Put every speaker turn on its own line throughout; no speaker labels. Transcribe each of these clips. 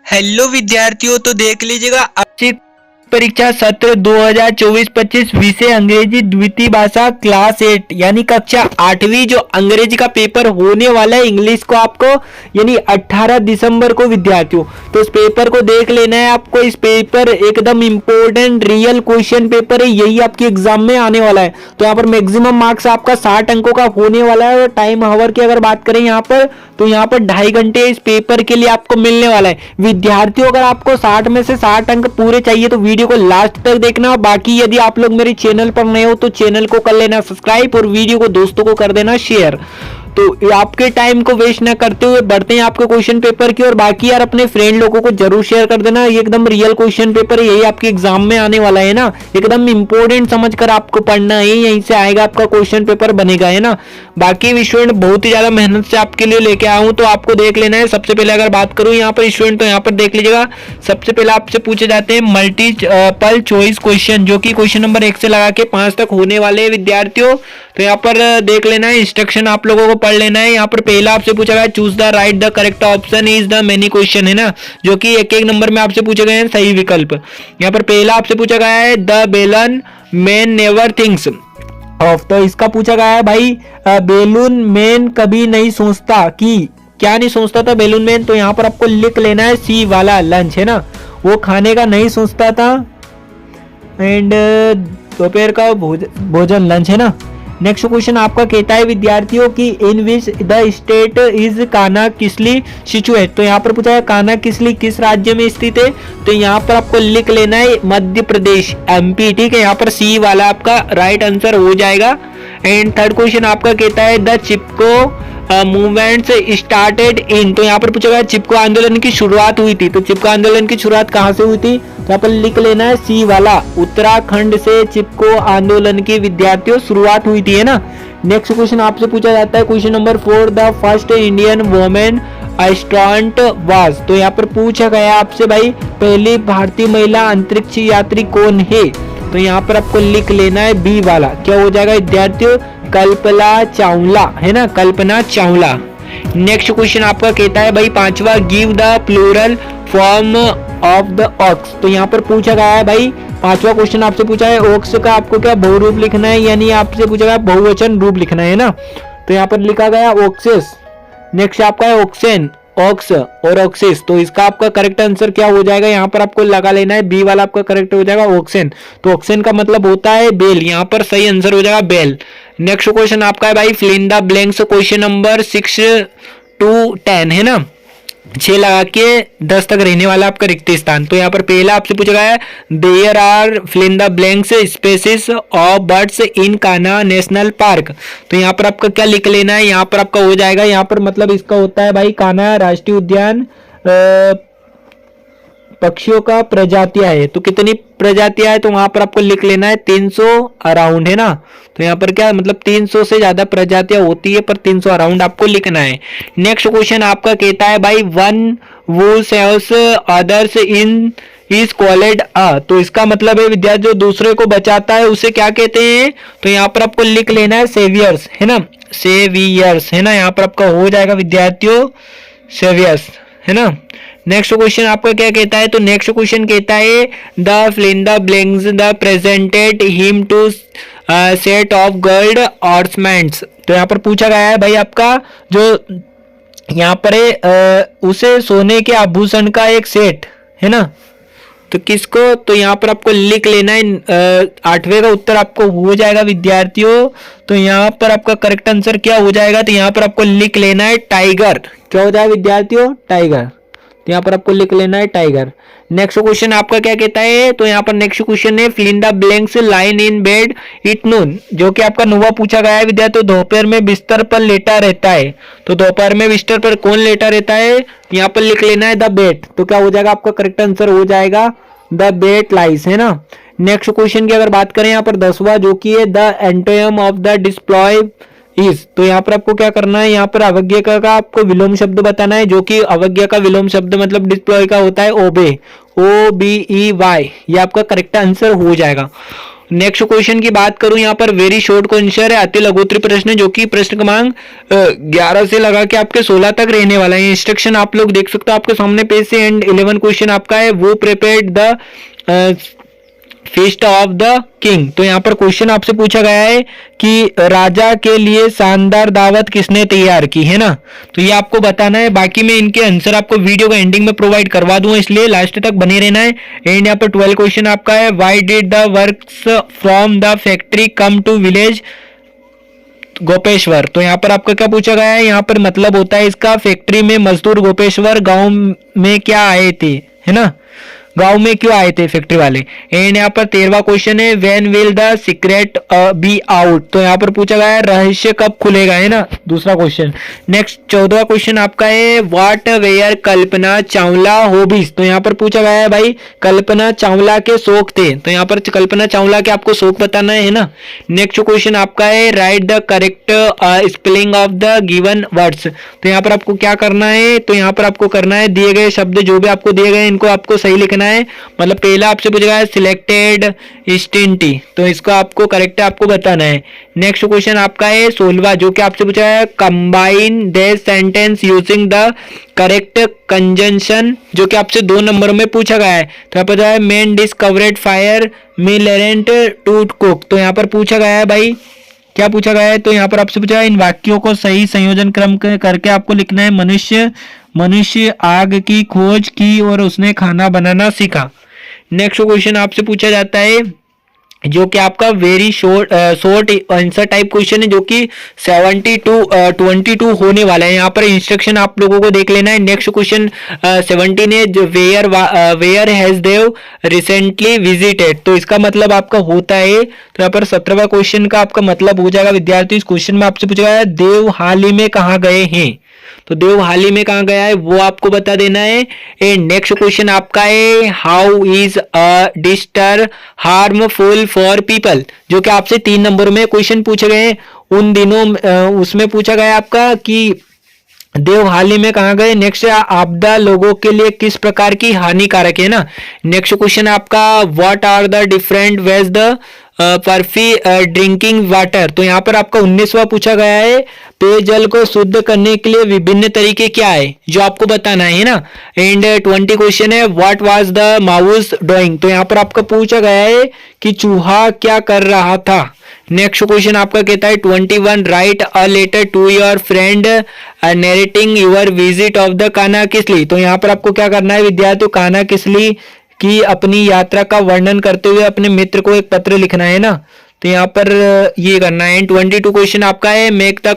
Hello विद्यार्थियों, तो देख लीजिएगा अच्छी परीक्षा सत्र 2024-25 विषय अंग्रेजी द्वितीय भाषा क्लास 8 यानी कक्षा 8वीं जो अंग्रेजी का पेपर होने वाला है इंग्लिश को आपको यानी 18 दिसंबर को विद्यार्थियों, तो इस पेपर को देख लेना है आपको। इस पेपर एकदम इंपॉर्टेंट रियल क्वेश्चन पेपर है, यही आपके एग्जाम में आने वाला है। तो यहाँ पर मैक्सिमम मार्क्स आपका 60 अंकों का होने वाला है। और टाइम हावर की अगर बात करें यहाँ पर, तो यहाँ पर 2.5 घंटे इस पेपर के लिए आपको मिलने वाला है विद्यार्थियों। अगर आपको 60 में से 60 अंक पूरे चाहिए तो वीडियो को लास्ट तक देखना। बाकी यदि आप लोग मेरे चैनल पर नए हो तो चैनल को कर लेना सब्सक्राइब और वीडियो को दोस्तों को कर देना शेयर। तो आपके टाइम को वेस्ट ना करते हुए बढ़ते हैं आपके क्वेश्चन पेपर की। और बाकी यार अपने फ्रेंड लोगों को जरूर शेयर कर देना, ये एकदम रियल क्वेश्चन पेपर है, यही आपके एग्जाम में आने वाला है ना। एकदम इंपॉर्टेंट समझकर आपको पढ़ना है, यहीं से आएगा आपका क्वेश्चन पेपर बनेगा, है ना। बाकी स्टूडेंट बहुत ही ज्यादा मेहनत से आपके लिए लेके आया हूं, तो आपको देख लेना है। सबसे पहले अगर बात करूं यहाँ पर स्टूडेंट, तो यहाँ पर देख लीजिएगा सबसे पहले आपसे पूछे जाते हैं मल्टीपल चॉइस क्वेश्चन, जो कि क्वेश्चन नंबर 1 से लगा के 5 तक होने वाले हैं विद्यार्थियों। तो यहाँ पर देख लेना है, इंस्ट्रक्शन आप लोगों को पढ़ लेना है। यहाँ पर पहला आपसे पूछा गया choose the right the correct option is the many question, है ना, जो कि एक एक नंबर में आपसे पूछे गए हैं सही विकल्प। यहाँ पर पहला आपसे पूछा गया है द बेलन मैन नेवर थिंक्स ऑफ, तो इसका पूछा गया है भाई बेलून मैन कभी नहीं सोचता कि, क्या नहीं सोचता था बेलून मैन, तो यहाँ पर आपको लिख लेना है सी वाला लंच, है ना, वो खाने का नहीं सोचता था। एंड दोपहर का भोजन लंच, है ना। नेक्स्ट क्वेश्चन आपका कहता है विद्यार्थियों की in which the state is Kanha Kisli situated, तो यहाँ पर पूछा है कान्हा किसली किस राज्य में स्थित है, तो यहाँ पर आपको लिख लेना है मध्य प्रदेश एमपी, ठीक है। यहाँ पर सी वाला आपका राइट आंसर हो जाएगा। एंड थर्ड क्वेश्चन आपका कहता है the Chipko movement started in, तो यहाँ पर पूछा गया चिपको आंदोलन की शुरुआत हुई थी, तो चिपको आंदोलन की शुरुआत कहाँ से हुई थी, तो यहाँ पर लिख लेना है सी वाला उत्तराखंड से चिपको आंदोलन की विद्यार्थियों शुरुआत हुई थी, है ना। नेक्स्ट क्वेश्चन आपसे पूछा जाता है question number 4 the first Indian women astronaut was, तो यहाँ पर पूछा गया आपसे भाई पहली भारतीय महिला अंतरिक्ष यात्री कौन है, तो यहाँ पर आपको लिख लेना है बी वाला, क्या हो जाएगा विद्यार्थियों, कल्पना चावला, है ना, कल्पना चावला। नेक्स्ट क्वेश्चन आपका कहता है भाई पांचवा give the plural form of the ox, तो यहाँ पर पूछा गया है भाई पांचवा क्वेश्चन आपसे पूछा है ऑक्स का आपको क्या बहुरूप लिखना है, यानी आपसे पूछा गया बहुवचन रूप लिखना है ना, तो यहाँ पर लिखा गया ऑक्सेस। नेक्स्ट आपका है ऑक्सेन ऑक्स और ऑक्सिस, तो इसका आपका करेक्ट आंसर क्या हो जाएगा, यहाँ पर आपको लगा लेना है बी वाला आपका करेक्ट हो जाएगा ऑक्सेन, तो ऑक्सेन का मतलब होता है बेल, यहाँ पर सही आंसर हो जाएगा बेल। नेक्स्ट क्वेश्चन आपका है भाई fill in the blanks, question number 6 to 10, है ना, 6 लगा के 10 तक रहने वाला आपका रिक्त स्थान। तो यहाँ पर पहला आपसे पूछा गया है there are fill in the blanks species of birds in Kanha national park, तो यहाँ पर आपका क्या लिख लेना है, यहाँ पर आपका हो जाएगा, यहाँ पर मतलब इसका होता है भाई कान्हा राष्ट्रीय उद्यान पक्षियों का प्रजातियां है, तो कितनी प्रजातियां है, तो वहां पर आपको लिख लेना है 300 अराउंड, है ना। तो यहाँ पर क्या मतलब 300 से ज्यादा प्रजातियां होती है, पर 300 अराउंड आपको लिखना है। नेक्स्ट क्वेश्चन आपका कहता है भाई वन वो saves others in is called a, तो इसका मतलब है विद्यार्थी जो दूसरे को बचाता है उसे क्या कहते हैं, तो यहाँ पर आपको लिख लेना है सेवियर्स, है ना, सेवियर्स, है ना, यहाँ पर आपका हो जाएगा विद्यार्थियों सेवियर्स, है ना। नेक्स्ट क्वेश्चन आपका क्या कहता है, तो नेक्स्ट क्वेश्चन कहता है the fill in the blanks the presented him two set of gold ornaments, तो यहाँ पर पूछा गया है भाई आपका जो यहाँ पर है उसे सोने के आभूषण का एक सेट, है ना, तो किसको, तो यहाँ पर आपको लिख लेना है 8वें का उत्तर आपको हो जाएगा विद्यार्थियों। तो यहाँ पर आपका करेक्ट आंसर क्या हो जाएगा, तो यहाँ पर आपको लिख लेना है टाइगर, क्या हो जाएगा विद्यार्थियों टाइगर, तो यहाँ पर आपको लिख लेना है टाइगर। नेक्स्ट क्वेश्चन आपका क्या कहता है, तो यहाँ पर नेक्स्ट क्वेश्चन है fill in the blanks line in bed it noon, जो कि आपका 9वां पूछा गया है विद्यार्थियों दोपहर में बिस्तर पर लेटा रहता है, तो दोपहर में बिस्तर पर कौन लेटा रहता है, यहाँ पर लिख लेना है द बेड, तो क्या हो जाएगा आपका करेक्ट आंसर हो जाएगा द बेड लाइज, है ना। नेक्स्ट क्वेश्चन की अगर बात करें यहाँ पर 10वां जो कि है the antonym of the display is, तो यहाँ पर आपको क्या करना है, यहाँ पर अवज्ञा का आपको विलोम शब्द बताना है, जो कि अवज्ञा का विलोम शब्द मतलब डिस्प्लॉय का होता है ओबे, OBEY, ये आपका करेक्ट आंसर हो जाएगा। नेक्स्ट क्वेश्चन की बात करूं यहाँ पर वेरी शॉर्ट क्वेश्चन है, अति लघुत्तरी प्रश्न जो कि प्रश्न क्रमांक 11 से लगा के आपके 16 तक रहने वाला है। इंस्ट्रक्शन आप लोग देख सकते हो आपके सामने पेज से। एंड 11 क्वेश्चन आपका है वो prepared the feast of the king. तो यहाँ पर क्वेश्चन आपसे पूछा गया है कि राजा के लिए शानदार दावत किसने तैयार की, है ना। तो ये आपको बताना है। बाकी मैं इनके आंसर आपको वीडियो का एंडिंग में प्रोवाइड करवा दूंगा, इसलिए लास्ट तक बने रहना है। एंड यहाँ पर 12 क्वेश्चन आपका है why did the works from the factory come to village Gopeshwar. तो यहाँ पर आपका क्या पूछा गया है, यहाँ पर मतलब होता है इसका फैक्ट्री में मजदूर गोपेश्वर गांव में क्या आए थे, है ना, गांव में क्यों आए थे फैक्ट्री वाले। एंड यहाँ पर 13वां क्वेश्चन है when will the secret be out. तो यहाँ पर पूछा गया है रहस्य कब खुलेगा, है ना, दूसरा क्वेश्चन। नेक्स्ट 14वां क्वेश्चन आपका है what were Kalpana Chawla hobbies. तो यहाँ पर पूछा गया है भाई कल्पना चावला के शौक थे। तो यहाँ पर कल्पना चावला के आपको शौक बताना है ना। नेक्स्ट क्वेश्चन आपका है right the correct spelling of the given words. तो यहाँ पर आपको क्या करना है, तो यहाँ पर आपको करना है दिए गए शब्द जो भी आपको दिए गए इनको आपको सही लिखना है। मतलब पहला आपसे पूछा गया है सिलेक्टेड स्टिंटी, तो इसको आपको करेक्ट आपको बताना है। नेक्स्ट क्वेश्चन आपका है 16वां जो कि आपसे पूछा है combine this sentence using the correct conjunction, जो कि आपसे 2 नंबरों में पूछा गया है। तो यहाँ पर जो है मैन डिस्कवर्ड फायर मिलेरेंट टू कुक। तो यहाँ पर पूछा गया है भाई क्या पूछा गया है, तो यहाँ पर आपसे पूछा है इन वाक्यों को सही संयोजन क्रम करके आपको लिखना है मनुष्य आग की खोज की और उसने खाना बनाना सीखा। नेक्स्ट क्वेश्चन आपसे पूछा जाता है जो कि आपका very short answer type question है जो कि 22 होने वाला है। यहाँ पर इंस्ट्रक्शन आप लोगों को देख लेना है। नेक्स्ट क्वेश्चन 17 है जो where has Dev recently visited. तो इसका मतलब आपका होता है, तो यहाँ पर 17वां क्वेश्चन का आपका मतलब हो जाएगा विद्यार्थी इस क्वेश्चन में आपसे पूछा गया देव हाल ही में कहाँ गए हैं। तो देव हाल ही में कहाँ गया है वो आपको बता देना है। एंड नेक्स्ट क्वेश्चन आपका है how is a disaster harmful for people, जो कि आपसे 3 नंबर में क्वेश्चन पूछे गए हैं। उन दिनों उसमें पूछा गया आपका कि देव हाल ही में कहाँ गए। नेक्स्ट आपदा लोगों के लिए किस प्रकार की हानिकारक है ना। नेक्स्ट क्वेश्चन आपका what are the different ways the purify drinking water. तो यहाँ पर आपका 19वां पूछा गया है पेयजल को शुद्ध करने के लिए विभिन्न तरीके क्या है जो आपको बताना है ना। एंड 20 क्वेश्चन है what was the mouse doing. तो यहाँ पर आपका पूछा गया है कि चूहा क्या कर रहा था। नेक्स्ट क्वेश्चन आपका कहता है 21 write a letter to your friend narrating your visit of the Kanha Kisli. तो यहाँ पर आपको क्या करना है विद्यार्थियों कान्हा किसली की अपनी यात्रा का वर्णन करते हुए अपने मित्र को एक पत्र लिखना है ना। तो यहाँ पर ये करना है। 22 क्वेश्चन आपका है make the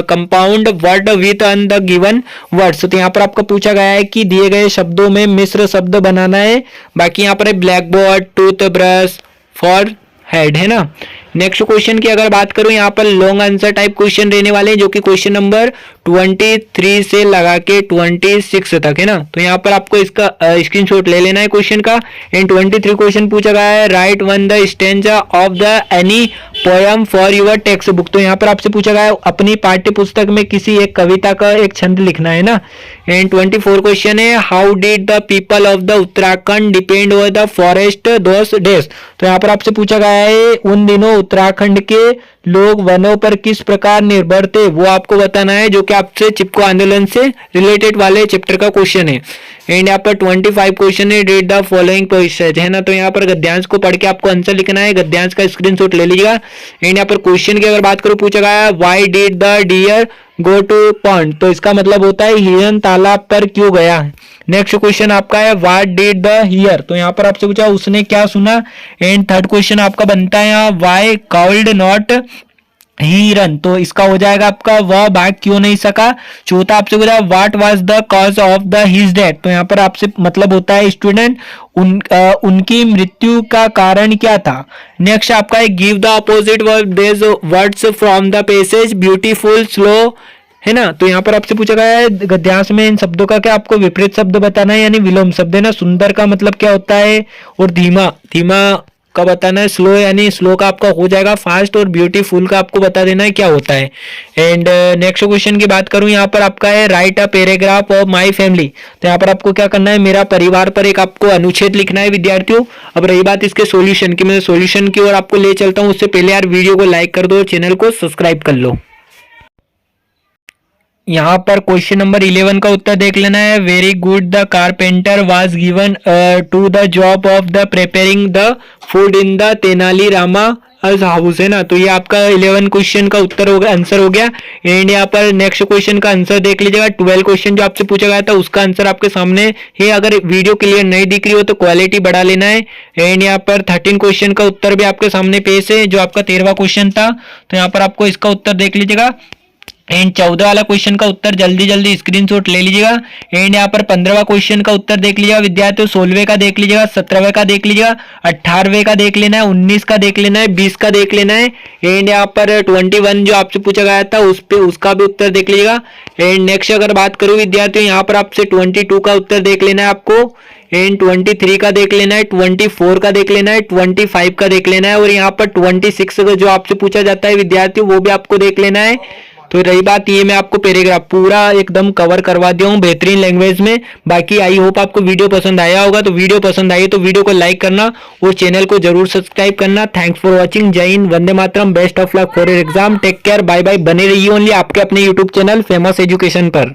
compound word with un the given words. तो यहाँ पर आपका पूछा गया है कि दिए गए शब्दों में मिश्र शब्द बनाना है। बाकी यहाँ पर है black board tooth brush for head, है ना। नेक्स्ट क्वेश्चन की अगर बात करूं यहाँ पर लॉन्ग आंसर टाइप क्वेश्चन रहने वाले हैं जो कि क्वेश्चन नंबर 23 से लगा के 26 तक, है ना। तो यहाँ पर आपको इसका स्क्रीनशॉट ले लेना है क्वेश्चन का। एंड 23 क्वेश्चन पूछा गया है right one the stanza of the any poem for your text book. तो यहाँ पर आपसे पूछा गया है अपनी पाठ्य पुस्तक में किसी एक कविता का एक छंद लिखना है ना। एंड 24 क्वेश्चन है how did the people of the Uttarakhand depend over the forest those days. तो यहाँ पर आपसे पूछा गया है उन दिनों उत्तराखंड के लोग वनों पर किस प्रकार निर्भर थे वो आपको बताना है, जो कि आपसे चिपको आंदोलन से रिलेटेड वाले चैप्टर का क्वेश्चन है। एंड यहाँ पर 25 क्वेश्चन है रीड द फॉलोइंग पैसेज, है ना। तो यहाँ पर गद्यांश को पढ़ के आपको आंसर लिखना है, गद्यांश का स्क्रीनशॉट ले लीजिएगा। एंड यहाँ पर क्वेश्चन की अगर बात करूं पूछा गया why did the deer go to pond. तो इसका मतलब होता है हिरन तालाब पर क्यों गया। नेक्स्ट क्वेश्चन आपका है व्हाट डिड द हियर। तो यहाँ पर आपसे पूछा उसने क्या सुना। एंड थर्ड क्वेश्चन आपका बनता है यहाँ व्हाई काउल्ड नॉट हिरन। तो इसका हो जाएगा आपका वह भाग क्यों नहीं सका। चौथा आपसे पूछा what was the cause of the his death. तो यहाँ पर आपसे मतलब होता है स्टूडेंट उनकी मृत्यु का कारण क्या था। नेक्स्ट आपका है give the opposite words from the passage beautiful slow, है ना। तो यहाँ पर आपसे पूछा गया है गद्यांश में इन शब्दों का क्या आपको विपरीत शब्द बताना है यानी विलोम शब्द, है ना। सुंदर का मतलब क्या होता है और धीमा का बताना है, स्लो यानी स्लो का आपका हो जाएगा फास्ट, और ब्यूटीफुल का आपको बता देना है क्या होता है। एंड नेक्स्ट क्वेश्चन की बात करूं, यहाँ पर आपका है right a paragraph of my family. तो यहाँ पर आपको क्या करना है, मेरा परिवार पर एक आपको अनुच्छेद लिखना है विद्यार्थियों। अब रही बात इसके सॉल्यूशन की, मैं सॉल्यूशन की ओर आपको ले चलता हूं, उससे पहले यार वीडियो को लाइक कर दो और चैनल को सब्सक्राइब कर लो। यहाँ पर क्वेश्चन नंबर 11 का उत्तर देख लेना है। Very good, the carpenter was given to the job of the preparing the food in the Tenali Rama house, है ना। तो ये आपका 11 क्वेश्चन का उत्तर हो गया, आंसर हो गया। एंड यहाँ पर नेक्स्ट क्वेश्चन का आंसर देख लीजिएगा। 12 क्वेश्चन जो आपसे पूछा गया था उसका आंसर आपके सामने है। अगर वीडियो क्लियर नहीं दिख रही हो तो क्वालिटी बढ़ा लेना है। एंड यहाँ पर 13 क्वेश्चन का उत्तर भी आपके सामने पेश है, जो आपका 13वां क्वेश्चन था। तो यहाँ पर आपको इसका उत्तर देख लीजिएगा। एंड 14 वाला क्वेश्चन का उत्तर जल्दी जल्दी स्क्रीनशॉट ले लीजिएगा। एंड यहाँ पर 15वां क्वेश्चन का उत्तर देख लीजिएगा विद्यार्थियों। 16वें का देख लीजिएगा, 17वें का देख लीजिएगा, 18वें का देख लेना है, 19 का देख लेना है, 20 का देख लेना है। एंड यहाँ पर 21 जो आपसे पूछा गया था उस पे उसका भी उत्तर देख लीजिएगा। एंड नेक्स्ट अगर बात करूँ विद्यार्थियों, यहाँ पर आपसे 22 का उत्तर देख लेना है आपको। एंड 23 का देख लेना है, 24 का देख लेना है, 25 का देख लेना है, और यहाँ पर 26 का जो आपसे पूछा जाता है विद्यार्थियों वो भी आपको देख लेना है। तो रही बात ये, मैं आपको पैराग्राफ पूरा एकदम कवर करवा दिया हूँ बेहतरीन लैंग्वेज में। बाकी आई होप आपको वीडियो पसंद आया होगा। तो वीडियो पसंद आई तो वीडियो को लाइक करना और चैनल को जरूर सब्सक्राइब करना। Thanks for watching. जय हिंद, वंदे मातरम, best of luck for your exam, take care, bye bye. बने रहिए ओनली आपके अपने यूट्यूब चैनल फेमस एजुकेशन पर।